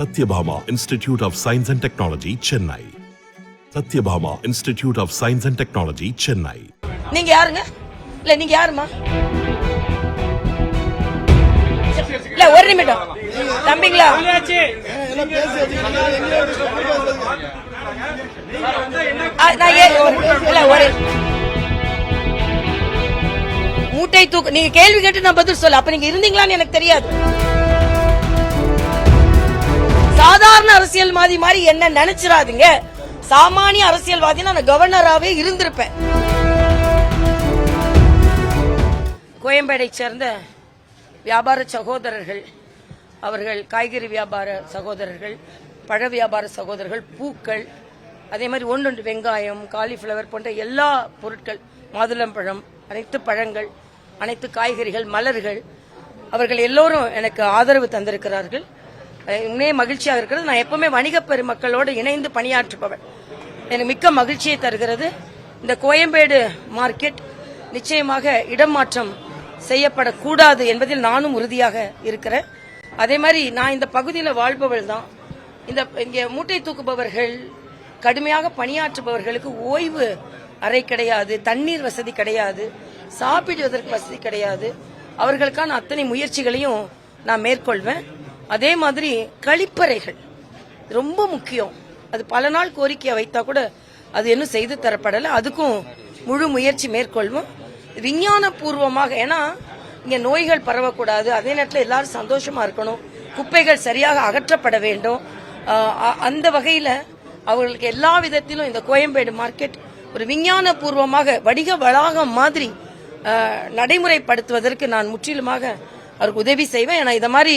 Satyabhama Institute of Science and Technology, Chennai. Satyabhama Institute of Science and Technology, Chennai. நீங்க யாருங்க? இல்ல நீங்க யாருமா? இல்ல ஒரு நிமிடம் தம்பிங்களா, மூட்டை தூக்கு. நீங்க கேள்வி கேட்டு நான் பதில் சொல்ல. அப்ப நீங்க இருந்தீங்களான்னு எனக்கு தெரியாது. சாதாரண அரசியல்வாதி மாதிரி என்ன நினைச்சிடாதீங்க. சாமானிய அரசியல்வாதி நான் கவர்னராகவே இருந்திருப்பேன். கோயம்பேடை சேர்ந்த வியாபார சகோதரர்கள், அவர்கள் காய்கறி வியாபார சகோதரர்கள், பழ வியாபார சகோதரர்கள், பூக்கள், அதே மாதிரி ஒன்று வெங்காயம், காலிஃபிளவர் போன்ற எல்லா பொருட்கள், மாதுளம்பழம், அனைத்து பழங்கள், அனைத்து காய்கறிகள், மலர்கள், அவர்கள் எல்லோரும் எனக்கு ஆதரவு தந்திருக்கிறார்கள். உண்மையே மகிழ்ச்சியாக இருக்கிறது. நான் எப்பவுமே வணிக பெருமக்களோடு இணைந்து பணியாற்றுபவன். எனக்கு மிக்க மகிழ்ச்சியை தருகிறது. இந்த கோயம்பேடு மார்க்கெட் நிச்சயமாக இடம் மாற்றம் செய்யப்படக்கூடாது என்பதில் நானும் உறுதியாக இருக்கிறேன். அதே மாதிரி நான் இந்த பகுதியில் வாழ்பவள் தான். இங்கே மூட்டை தூக்குபவர்கள், கடுமையாக பணியாற்றுபவர்களுக்கு ஓய்வு அறை கிடையாது, தண்ணீர் வசதி கிடையாது, சாப்பிடுவதற்கு வசதி கிடையாது. அவர்களுக்கான அத்தனை முயற்சிகளையும் நான் மேற்கொள்வேன். அதே மாதிரி கழிப்பறைகள் ரொம்ப முக்கியம். அது பல நாள் கோரிக்கையை வைத்தா கூட அது இன்னும் செய்து தரப்படலை. அதுக்கும் முழு முயற்சி மேற்கொள்வோம் விஞ்ஞான பூர்வமாக. ஏன்னா இங்க நோய்கள் பரவக்கூடாது, அதே நேரத்தில் எல்லாரும் சந்தோஷமா இருக்கணும், குப்பைகள் சரியாக அகற்றப்பட வேண்டும். அந்த வகையில அவர்களுக்கு எல்லா விதத்திலும் இந்த கோயம்பேடு மார்க்கெட் ஒரு விஞ்ஞான பூர்வமாக வணிக வளாகம் மாதிரி நடைமுறைப்படுத்துவதற்கு நான் முற்றிலுமாக அவருக்கு உதவி செய்வேன். ஏன்னா இத மாதிரி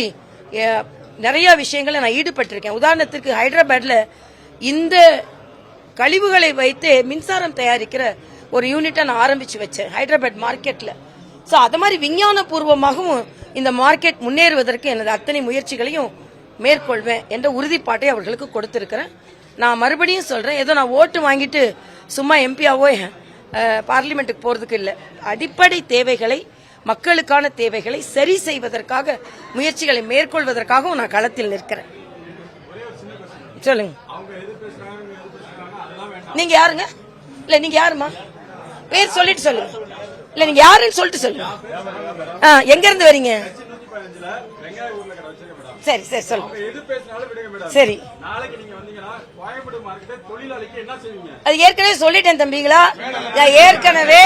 நிறைய விஷயங்களை நான் ஈடுபட்டிருக்கேன். உதாரணத்திற்கு ஹைதராபாத்ல இந்த கழிவுகளை வைத்து மின்சாரம் தயாரிக்கிற ஒரு யூனிட்டை நான் ஆரம்பிச்சு வச்சேன் ஹைதராபாத் மார்க்கெட்ல. சோ அது மாதிரி விஞ்ஞான பூர்வமாகவும் இந்த மார்க்கெட் முன்னேறுவதற்கு எனது அத்தனை முயற்சிகளையும் மேற்கொள்வேன் என்ற உறுதிப்பாட்டை அவர்களுக்கு கொடுத்திருக்கிறேன். நான் மறுபடியும் சொல்றேன், ஏதோ நான் ஓட்டு வாங்கிட்டு சும்மா எம்பியாவோ பார்லிமெண்ட்டுக்கு போறதுக்கு இல்லை. அடிப்படை தேவைகளை, மக்களுக்கான தேவைகளை சரி செய்வதற்காக முயற்சிகளை மேற்கொள்வதற்காகவும் நான் களத்தில் நிற்கிறேன். சொல்லுங்க, நீங்க யாருங்க? இல்ல நீங்க யாருமா? பேர் சொல்லிட்டு சொல்லுங்க. இல்ல நீங்க யாருன்னு சொல்லிட்டு சொல்லுங்க. எங்க இருந்து வரீங்க? சரி சரி சொல்லுங்க. சரி, அது ஏற்கனவே சொல்லிட்டேன் தம்பிங்களா. ஏற்கனவே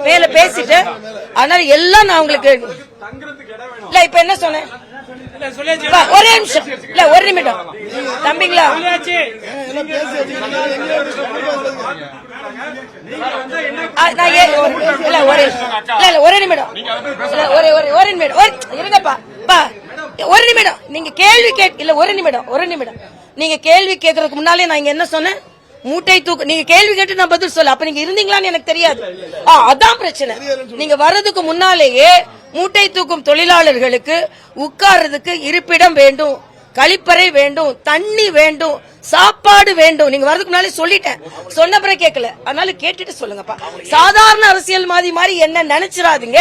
மேல பேசிட்டேன். அதனால எல்லாம் நான் உங்களுக்கு இல்ல இப்ப என்ன சொன்னேன். ஒரே நிமிஷம், இல்ல ஒரு நிமிடம் தம்பிங்களா. ஒரு நிமிடம் இருங்கப்பா. ஒரு நிமிடம் நீங்க கேள்வி இல்ல ஒரு நிமிடம் நீங்க கேள்வி கேட்கறதுக்கு முன்னாலே நான் இங்க என்ன சொன்னேன்? மூட்டை தூக்கு. நீங்க கேள்வி கேட்டு நான் பதில் சொல்ல. அப்ப நீங்க இருந்தீங்களான்னு எனக்கு தெரியாது. அதான் பிரச்சனை. நீங்க வர்றதுக்கு முன்னாலேயே மூட்டை தூக்கும் தொழிலாளர்களுக்கு உட்கார்றதுக்கு இருப்பிடம் வேண்டும், கழிப்பறை வேண்டும், தண்ணி வேண்டும், சாப்பாடு வேண்டும். நீங்க வரதுக்கு முன்னாலே சொல்லிட்டேன். சொன்ன பிறகு கேட்கல. அதனால கேட்டுட்டு சொல்லுங்கப்பா. சாதாரண அரசியல்வாதி மாதிரி என்ன நினைச்சிடாதீங்க.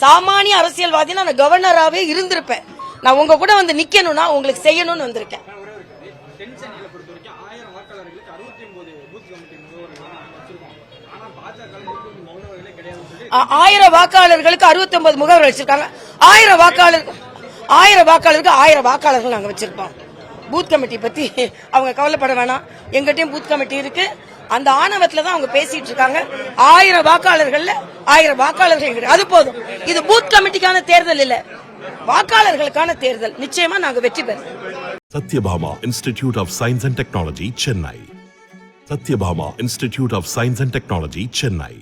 சாமானிய அரசியல்வாதி நான் கவர்னராகவே இருந்திருப்பேன். நான் உங்க கூட வந்து நிக்கணும்னா உங்களுக்கு செய்யணும்னு வந்திருக்கேன். 1000 வாக்காளர்களுக்கு 69 முகவர்கள் வச்சிருக்காங்க. 1000 வாக்காளருக்கு 1000 வாக்காளர்கள் நாங்க வச்சிருக்கோம். பூத் கமிட்டி பத்தி அவங்க கவலைப்பட வேணாம். எங்கிட்டயும் பூத் கமிட்டி இருக்கு. அந்த ஆணவத்துல தான் அவங்க பேசிட்டு இருக்காங்க. 1000 வாக்காளர்கள்ல 1000 வாக்காளர்கள். அது போதும். இது பூத் கமிட்டிக்கான தேர்தல் இல்ல, வாக்காளர்களுக்கான தேர்தல். நிச்சயமா நாங்க வெற்றி பெறுவோம். Satyabhama Institute of Science and Technology, Chennai. Satyabhama Institute of Science and Technology, Chennai.